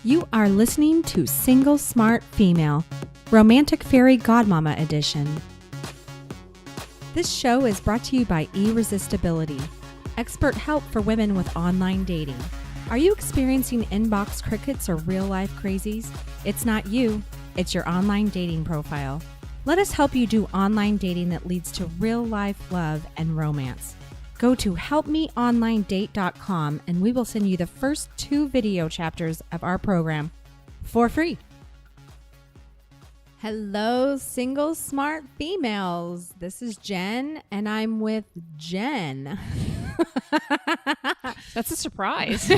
You are listening to Single Smart Female, Romantic Fairy Godmama Edition. This show is brought to you by Irresistibility, expert help for women with online dating. Are you experiencing inbox crickets or real-life crazies? It's not you, it's your online dating profile. Let us help you do online dating that leads to real-life love and romance. Go to helpmeonlinedate.com and we will send you the first 2 video chapters of our program for free. Hello, single smart females. This is Jen and I'm with Jen. That's a surprise.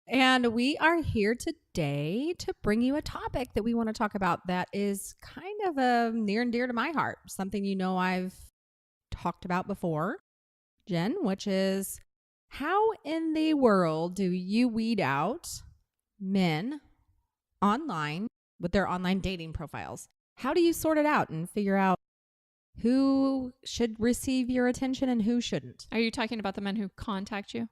And we are here today to bring you a topic that we want to talk about that is kind of near and dear to my heart. Something you know I've talked about before, Jen, which is how in the world do you weed out men online with their online dating profiles? How do you sort it out and figure out who should receive your attention and who shouldn't? Are you talking about the men who contact you?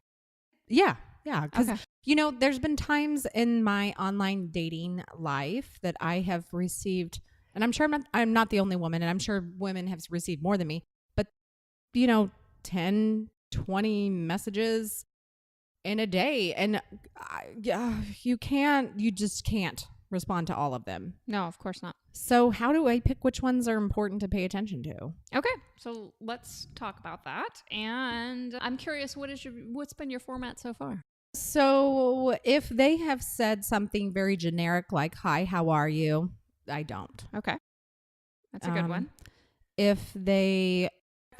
Yeah. Because, Okay. you know, there's been times in my online dating life that I have received, and I'm sure I'm not the only woman, and I'm sure women have received more than me, but, you know, 10, 20 messages in a day. And you just can't respond to all of them. No, of course not. So how do I pick which ones are important to pay attention to? Okay, so let's talk about that. And I'm curious, what's been your format so far? So if they have said something very generic like, hi, how are you? I don't. Okay, that's a good one. If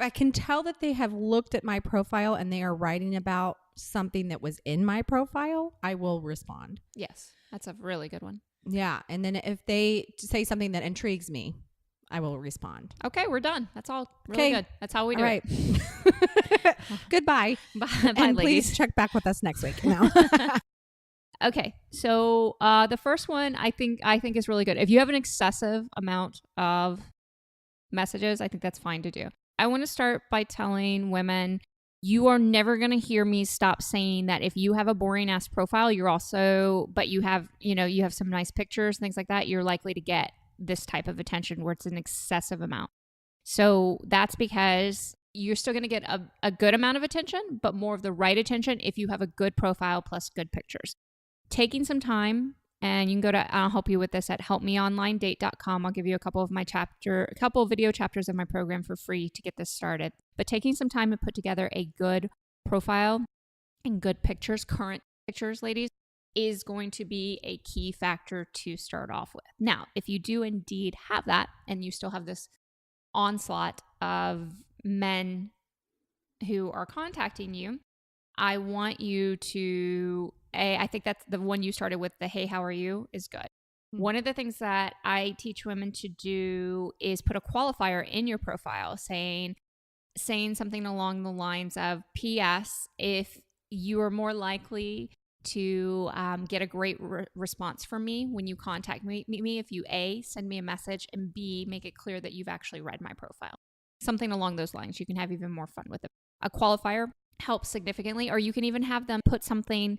I can tell that they have looked at my profile and they are writing about something that was in my profile, I will respond. Yes, that's a really good one. Yeah. And then if they say something that intrigues me, I will respond. Okay, we're done. That's all really good. That's how we do it. Goodbye. Bye, And ladies. please check back with us next week. No. Okay, so the first one I think is really good. If you have an excessive amount of messages, I think that's fine to do. I want to start by telling women, you are never going to hear me stop saying that if you have a boring ass profile, but you have some nice pictures, things like that, you're likely to get this type of attention where it's an excessive amount. So that's because you're still going to get a good amount of attention, but more of the right attention if you have a good profile plus good pictures. Taking some time, and you can go to, I'll help you with this at helpmeonlinedate.com. I'll give you a couple of video chapters of my program for free to get this started. But taking some time to put together a good profile and good pictures, current pictures, ladies, is going to be a key factor to start off with. Now, if you do indeed have that and you still have this onslaught of men who are contacting you, I want you to, I think that's the one you started with, the hey, how are you, is good. One of the things that I teach women to do is put a qualifier in your profile saying something along the lines of, P.S., if you are more likely to get a great response from me when you contact me if you A, send me a message, and B, make it clear that you've actually read my profile. Something along those lines. You can have even more fun with it. A qualifier helps significantly, or you can even have them put something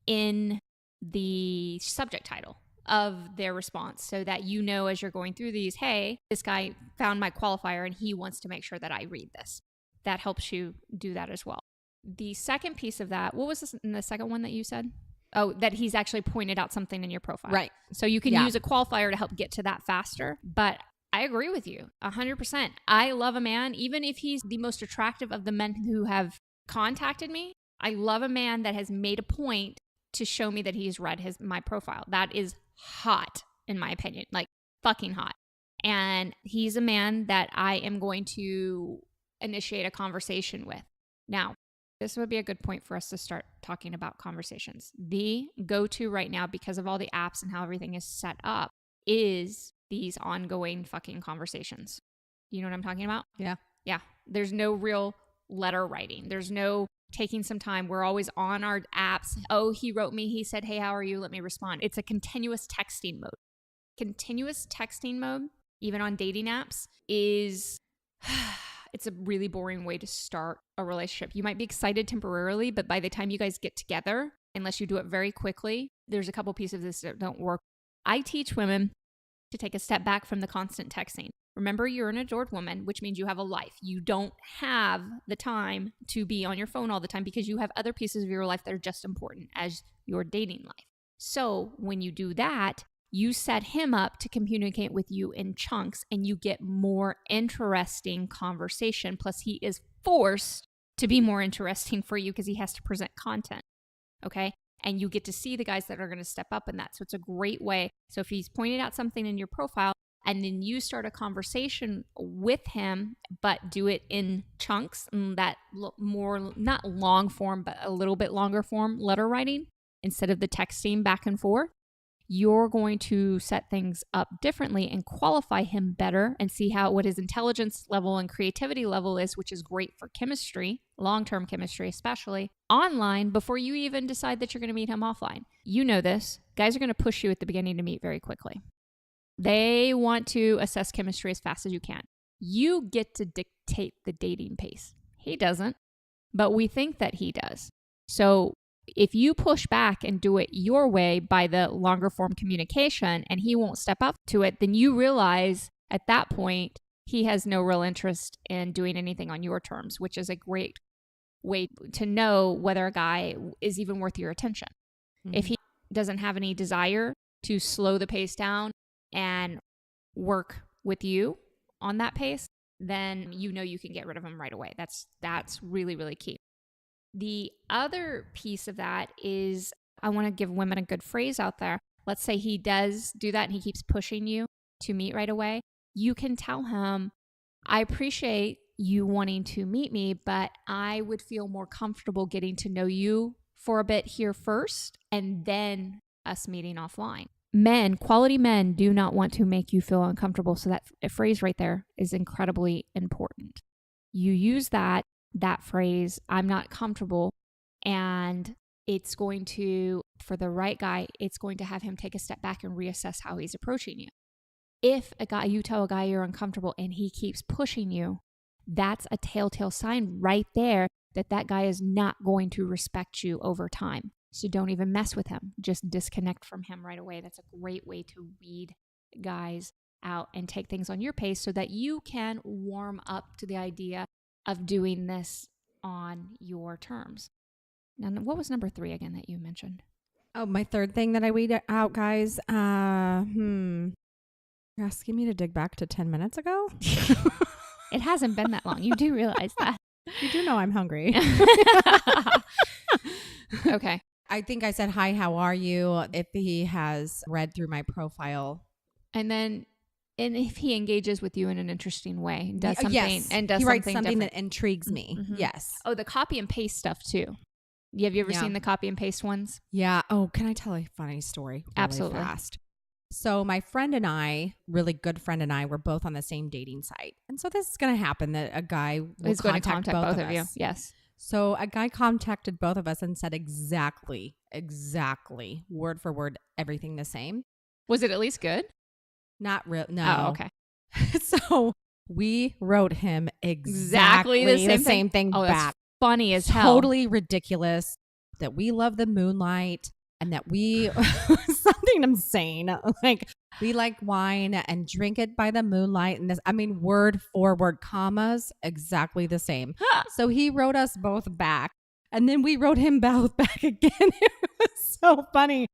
in the subject title of their response so that you know as you're going through these, hey, this guy found my qualifier and he wants to make sure that I read this. That helps you do that as well. The second piece of that, what was this in the second one that you said? Oh, that he's actually pointed out something in your profile. Right. So you can use a qualifier to help get to that faster. But I agree with you 100%. I love a man, even if he's the most attractive of the men who have contacted me. I love a man that has made a point to show me that he's read my profile. That is hot, in my opinion, like fucking hot. And he's a man that I am going to initiate a conversation with. Now, this would be a good point for us to start talking about conversations. The go-to right now, because of all the apps and how everything is set up, is these ongoing fucking conversations. You know what I'm talking about? Yeah. Yeah. There's no real letter writing. There's no taking some time. We're always on our apps. Oh, he wrote me. He said, hey, how are you? Let me respond. It's a continuous texting mode. Continuous texting mode, even on dating apps, is it's a really boring way to start a relationship. You might be excited temporarily, but by the time you guys get together, unless you do it very quickly, there's a couple pieces of this that don't work. I teach women to take a step back from the constant texting. Remember, you're an adored woman, which means you have a life. You don't have the time to be on your phone all the time because you have other pieces of your life that are just important as your dating life. So when you do that, you set him up to communicate with you in chunks and you get more interesting conversation. Plus, he is forced to be more interesting for you because he has to present content. Okay. And you get to see the guys that are going to step up in that. So it's a great way. So if he's pointed out something in your profile and then you start a conversation with him, but do it in chunks and that more, not long form, but a little bit longer form letter writing instead of the texting back and forth, you're going to set things up differently and qualify him better and see what his intelligence level and creativity level is, which is great for chemistry, long-term chemistry, especially online, before you even decide that you're going to meet him offline. You know this. Guys are going to push you at the beginning to meet very quickly. They want to assess chemistry as fast as you can. You get to dictate the dating pace. He doesn't, but we think that he does. So if you push back and do it your way by the longer form communication and he won't step up to it, then you realize at that point he has no real interest in doing anything on your terms, which is a great way to know whether a guy is even worth your attention. Mm-hmm. If he doesn't have any desire to slow the pace down and work with you on that pace, then you know you can get rid of him right away. That's really, really key. The other piece of that is I want to give women a good phrase out there. Let's say he does do that and he keeps pushing you to meet right away. You can tell him, I appreciate you wanting to meet me, but I would feel more comfortable getting to know you for a bit here first and then us meeting offline. Men, quality men do not want to make you feel uncomfortable. So that phrase right there is incredibly important. You use that phrase, I'm not comfortable, and it's going to, for the right guy, it's going to have him take a step back and reassess how he's approaching you. If you tell a guy you're uncomfortable and he keeps pushing you, that's a telltale sign right there that guy is not going to respect you over time. So don't even mess with him. Just disconnect from him right away. That's a great way to weed guys out and take things on your pace so that you can warm up to the idea of doing this on your terms. Now, what was number 3 again that you mentioned? Oh, my third thing that I weed out, guys. You're asking me to dig back to 10 minutes ago? It hasn't been that long. You do realize that. You do know I'm hungry. Okay. I think I said, hi, how are you? If he has read through my profile. And if he engages with you in an interesting way, and does something, yes. and does he writes something something different. that intrigues me. Mm-hmm. Yes. Oh, the copy and paste stuff too. Have you ever seen the copy and paste ones? Yeah. Oh, can I tell a funny story? Really Absolutely. Fast. So my friend and I, really good friend and I, were both on the same dating site. And so this is going to happen that a guy will going to contact both of us. you. Yes. So a guy contacted both of us and said exactly, word for word, everything the same. Was it at least good? Not real. No. Oh, okay. So we wrote him exactly the same thing back. That's funny as hell. Totally ridiculous that we love the moonlight and that we something insane. Like we like wine and drink it by the moonlight. And this, I mean, word for word, commas, exactly the same. So he wrote us both back. And then we wrote him both back again. It was so funny.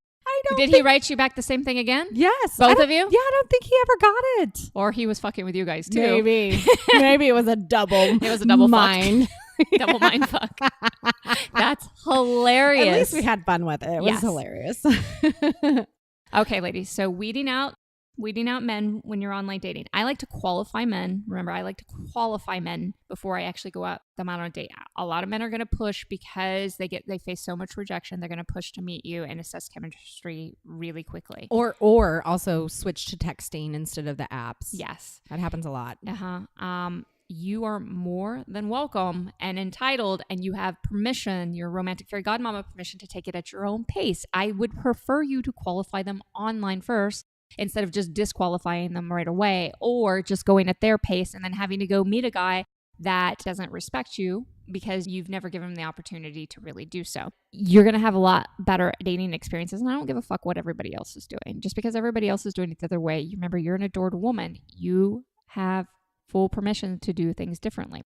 Did he write you back the same thing again? Yes. Both of you? Yeah, I don't think he ever got it. Or he was fucking with you guys too. Maybe. Maybe it was a double. It was a double mind. Double mind fuck. That's hilarious. At least we had fun with it. It was hilarious. Okay, ladies. So weeding out men when you're online dating. I like to qualify men. Remember, I like to qualify men before I actually go out them out on a date. A lot of men are going to push because they face so much rejection. They're going to push to meet you and assess chemistry really quickly. Or also switch to texting instead of the apps. Yes. That happens a lot. You are more than welcome and entitled, and you have permission, your romantic fairy godmama permission, to take it at your own pace. I would prefer you to qualify them online first instead of just disqualifying them right away or just going at their pace and then having to go meet a guy that doesn't respect you because you've never given them the opportunity to really do so. You're going to have a lot better dating experiences. And I don't give a fuck what everybody else is doing. Just because everybody else is doing it the other way, you remember, you're an adored woman. You have full permission to do things differently.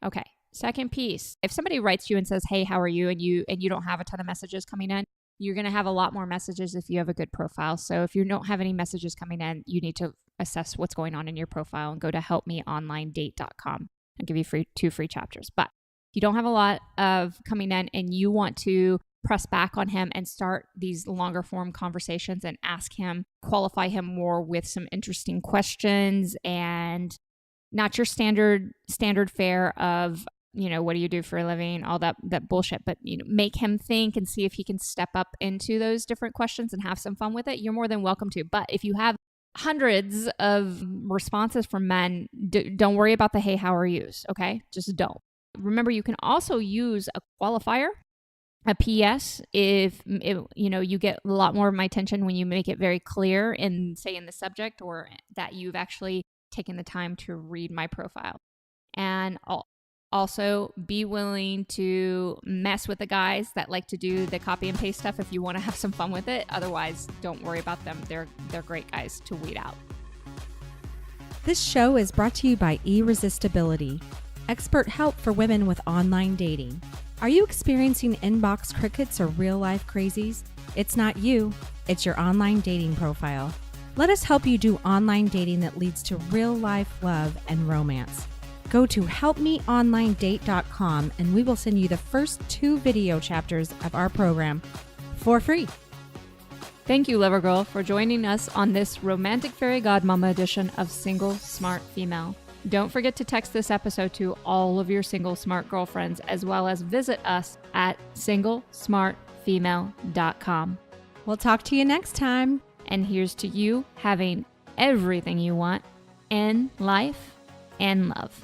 Okay. Second piece, if somebody writes you and says, hey, how are you? And you don't have a ton of messages coming in, you're going to have a lot more messages if you have a good profile. So if you don't have any messages coming in, you need to assess what's going on in your profile and go to helpmeonlinedate.com and give you 2 free chapters. But if you don't have a lot of coming in and you want to press back on him and start these longer form conversations and ask him, qualify him more with some interesting questions and not your standard fare of, what do you do for a living, all that bullshit, but make him think and see if he can step up into those different questions and have some fun with it. You're more than welcome to. But if you have hundreds of responses from men, don't worry about the hey, how are yous, okay? Just don't. Remember, you can also use a qualifier, a PS, if you get a lot more of my attention when you make it very clear in the subject, or that you've actually taken the time to read my profile. And also be willing to mess with the guys that like to do the copy and paste stuff if you want to have some fun with it. Otherwise, don't worry about them. They're great guys to weed out. This show is brought to you by Irresistibility, expert help for women with online dating. Are you experiencing inbox crickets or real-life crazies? It's not you, it's your online dating profile. Let us help you do online dating that leads to real-life love and romance. Go to helpmeonlinedate.com and we will send you the first 2 video chapters of our program for free. Thank you, Lover Girl, for joining us on this romantic fairy godmama edition of Single Smart Female. Don't forget to text this episode to all of your single smart girlfriends, as well as visit us at singlesmartfemale.com. We'll talk to you next time. And here's to you having everything you want in life and love.